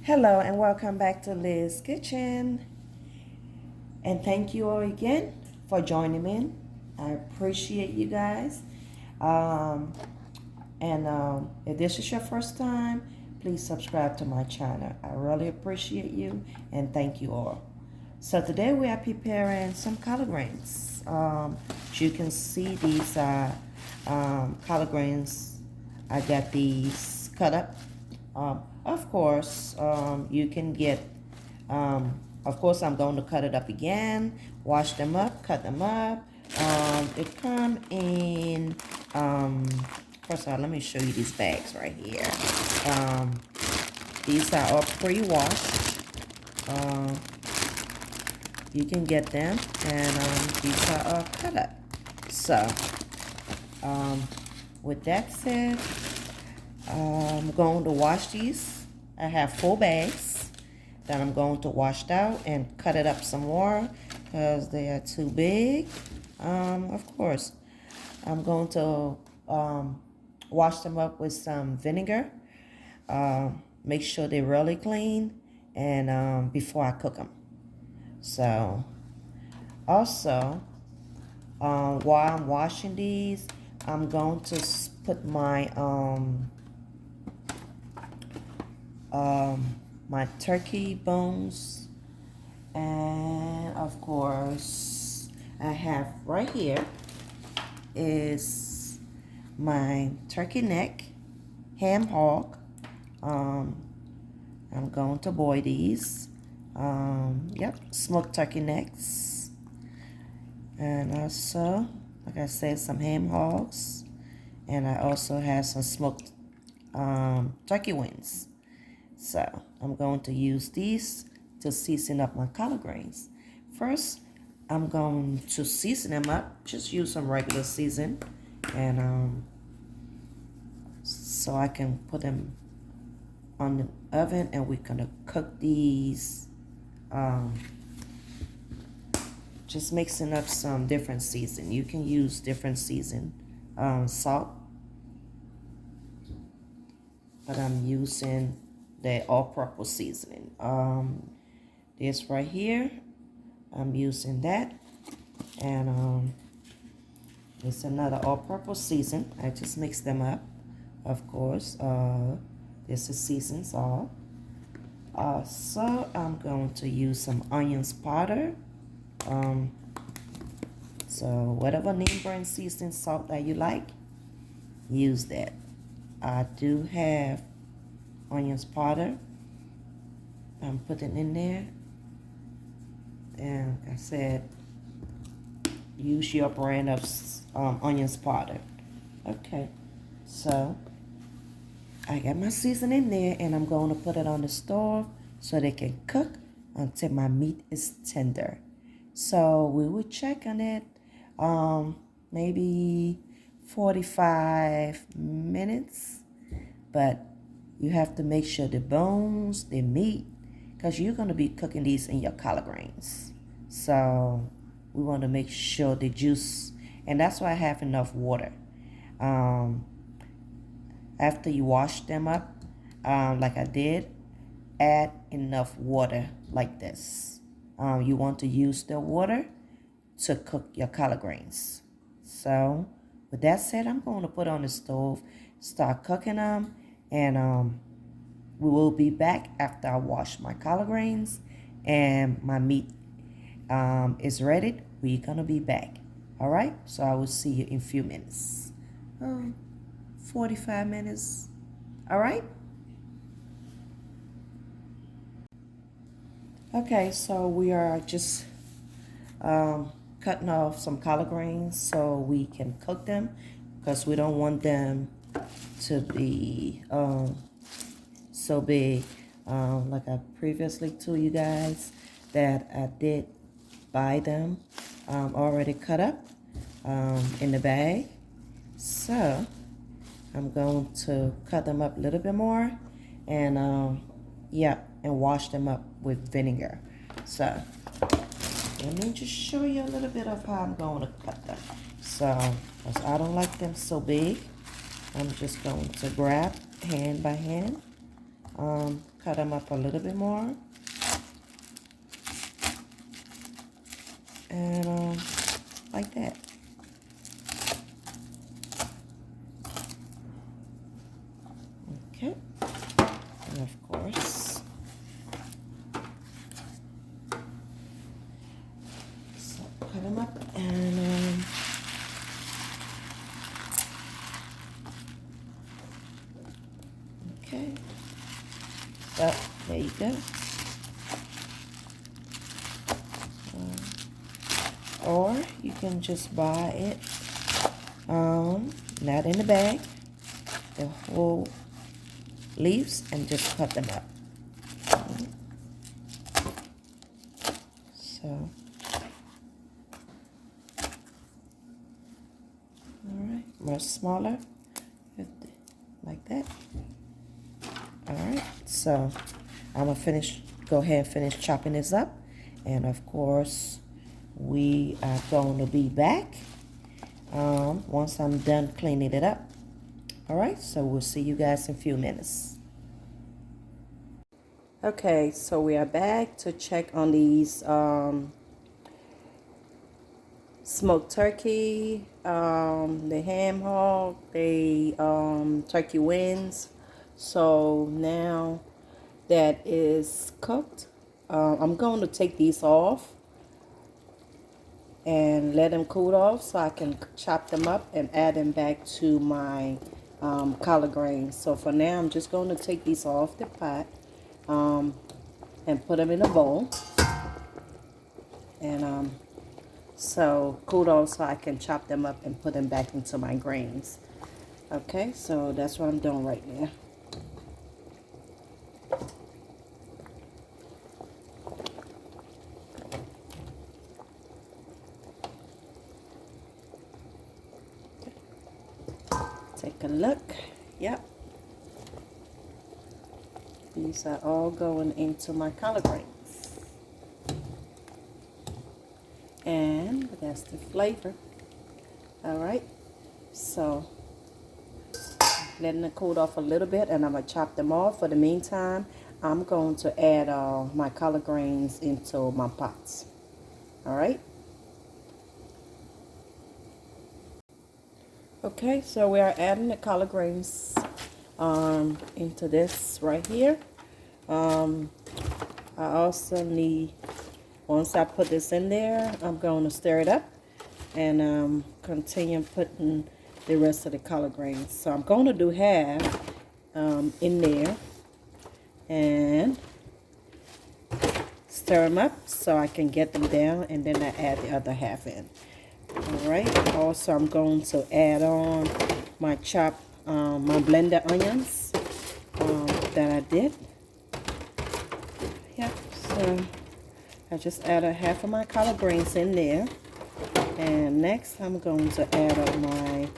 Hello and welcome back to Liz Kitchen. And thank you all again for joining me. I appreciate you guys. Um, and if this is your first time, please subscribe to my channel. I really appreciate you and thank you all. So today we are preparing some collard greens. As you can see, these are collard greens. I got these cut up. Of course, you can get, of course, I'm going to cut it up again, wash them up, cut them up. It come in, first of all, let me show you these bags right here. These are all pre-washed. You can get them, and these are all cut up. So, with that said, I'm going to wash these. I have 4 bags that I'm going to wash out and cut it up some more because they are too big. Of course, I'm going to wash them up with some vinegar. Make sure they're really clean and before I cook them. So, also, while I'm washing these, I'm going to put my turkey bones, and of course I have right here is my turkey neck, ham hock. I'm going to boil these. Yep, smoked turkey necks, and also, like I said, some ham hocks, and I also have some smoked turkey wings. So I'm going to use these to season up my collard greens. First, I'm going to season them up. Just use some regular season, and so I can put them on the oven, and we're gonna cook these. Just mixing up some different season. You can use different season, salt, but I'm using the all-purpose seasoning. This right here, I'm using that, and it's another all-purpose season. I just mix them up, of course. This is seasoned salt. So I'm going to use some onions powder. So whatever name brand seasoning salt that you like, use that. I do have onions powder. I'm putting in there, and like I said, use your brand of onions powder. Okay, so I got my seasoning in there, and I'm going to put it on the stove so they can cook until my meat is tender. So we will check on it maybe 45 minutes, but you have to make sure the bones, the meat, because you're going to be cooking these in your collard greens. So we want to make sure the juice, and that's why I have enough water. After you wash them up, like I did, add enough water like this. You want to use the water to cook your collard greens. So with that said, I'm going to put on the stove, start cooking them, and we will be back after I wash my collard greens and my meat is ready. We're going to be back. All right, so I will see you in a few minutes. 45 minutes. All right. Okay, so we are just cutting off some collard greens so we can cook them, because we don't want them to be so big. Like I previously told you guys that I did buy them already cut up in the bag. So I'm going to cut them up a little bit more, and and wash them up with vinegar. So let me just show you a little bit of how I'm going to cut them. So, because I don't like them so big, I'm just going to grab hand by hand cut them up a little bit more. And like that. Okay. And of course, so cut them up and okay. So there you go. Or you can just buy it not in the bag, the whole leaves, and just cut them up. So alright, much smaller like that. Alright, so I'm gonna go ahead and finish chopping this up, and of course we are going to be back once I'm done cleaning it up. Alright, so we'll see you guys in a few minutes. Okay, so we are back to check on these smoked turkey, the ham hog, the turkey wings. So now that is cooked, I'm going to take these off and let them cool off so I can chop them up and add them back to my collard greens. So for now, I'm just going to take these off the pot and put them in a bowl. And so cool off so I can chop them up and put them back into my greens. Okay, so that's what I'm doing right now. Take a look. Yep. These are all going into my collard greens. And that's the flavor. Alright. So, letting it cool off a little bit, and I'm going to chop them off. For the meantime, I'm going to add my collard greens into my pots. Alright. Okay, so we are adding the collard greens into this right here. I also need, once I put this in there, I'm going to stir it up and continue putting the rest of the collard greens. So I'm going to do half in there and stir them up so I can get them down, and then I add the other half in. Alright, also I'm going to add on my chopped, my blended onions that I did. Yep, so I just added half of my collard greens in there. And next I'm going to add on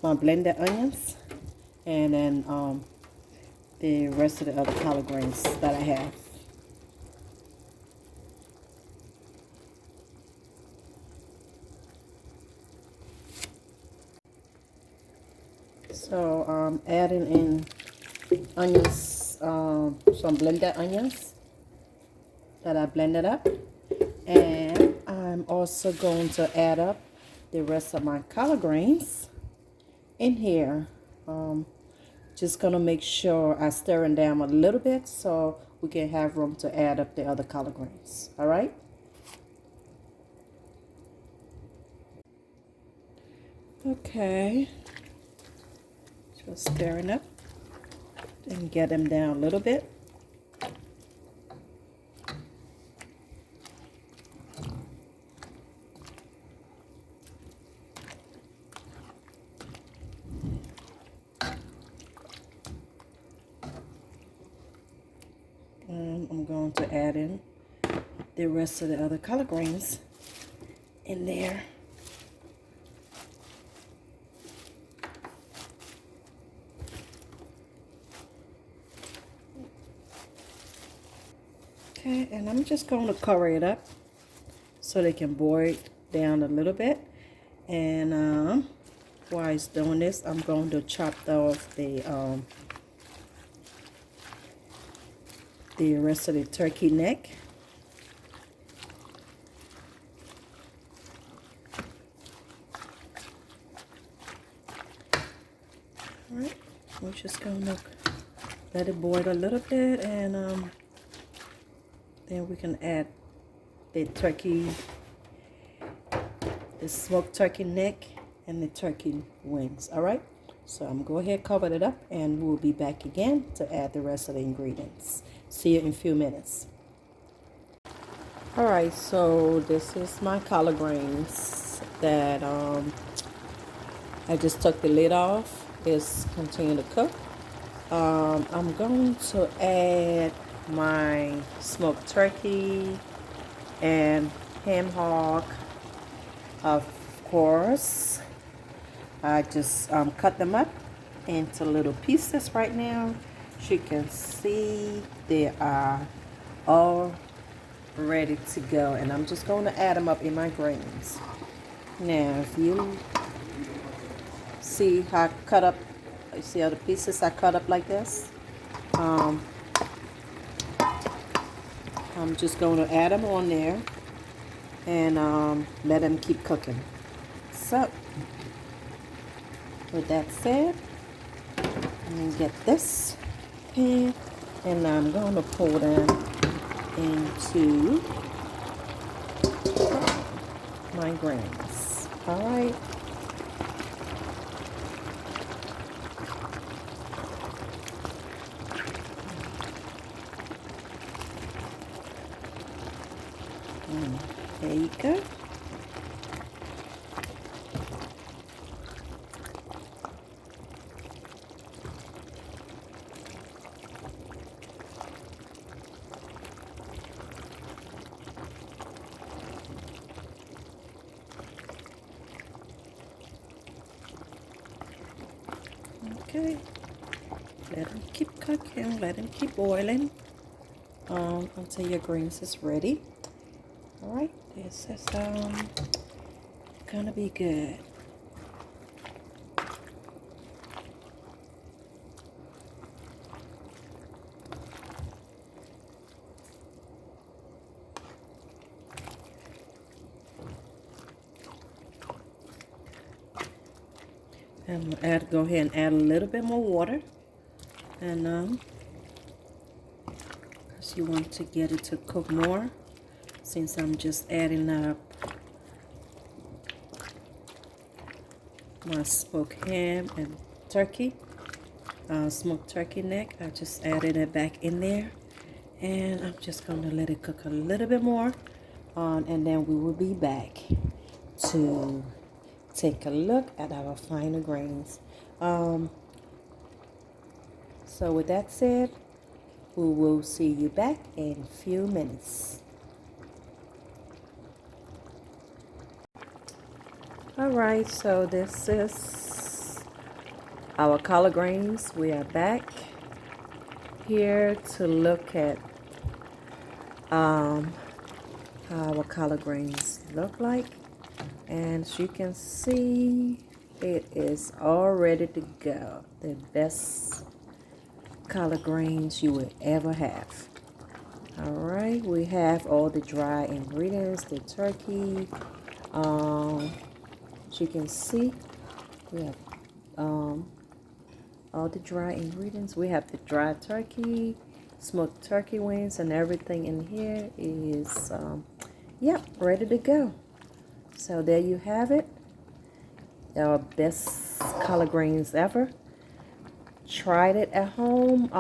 my blended onions, and then the rest of the other collard greens that I have. So I'm adding in onions, some blended onions that I blended up, and I'm also going to add up the rest of my collard greens in here. Just gonna make sure I stir them down a little bit so we can have room to add up the other collard greens. All right. Okay. Just stirring up and get them down a little bit. And I'm going to add in the rest of the other collard greens in there. Okay, and I'm just going to cover it up so they can boil down a little bit. And while it's doing this, I'm going to chop off the the rest of the turkey neck. Alright, we're just gonna let it boil a little bit, and then we can add the turkey, the smoked turkey neck and the turkey wings. Alright, so I'm gonna go ahead and cover it up, and we'll be back again to add the rest of the ingredients. See you in a few minutes. Alright, so this is my collard greens that I just took the lid off. It's continuing to cook. I'm going to add my smoked turkey and ham hock. Of course, I just cut them up into little pieces right now. As you can see, they are all ready to go, and I'm just going to add them up in my greens. Now, if you see how I cut up, you see how the pieces I cut up like this? I'm just going to add them on there and let them keep cooking. So, with that said, let me get this pan, and I'm going to pour them into my greens. All right. There you go. Okay, let them keep cooking, let them keep boiling until your greens is ready. All right, this is gonna be good. And go ahead and add a little bit more water, and because you want to get it to cook more, since I'm just adding up my smoked ham and turkey, smoked turkey neck. I just added it back in there, and I'm just going to let it cook a little bit more, and then we will be back to take a look at our final grains. So with that said, we will see you back in a few minutes. Alright, so this is our collard greens. We are back here to look at how our collard greens look like. And as you can see, it is all ready to go. The best collard greens you will ever have. All right, we have all the dry ingredients, the turkey. As you can see, we have all the dry ingredients. We have the dry turkey, smoked turkey wings, and everything in here is, ready to go. So there you have it. Our best collard greens ever. Tried it at home.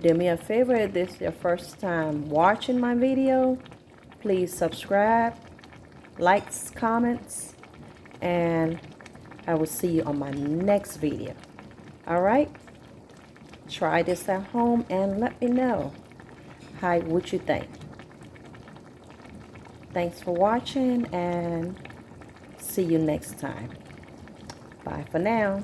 Do me a favor, if this is your first time watching my video, please subscribe, likes, comments, and I will see you on my next video. Alright? Try this at home and let me know what you think. Thanks for watching, and see you next time. Bye for now.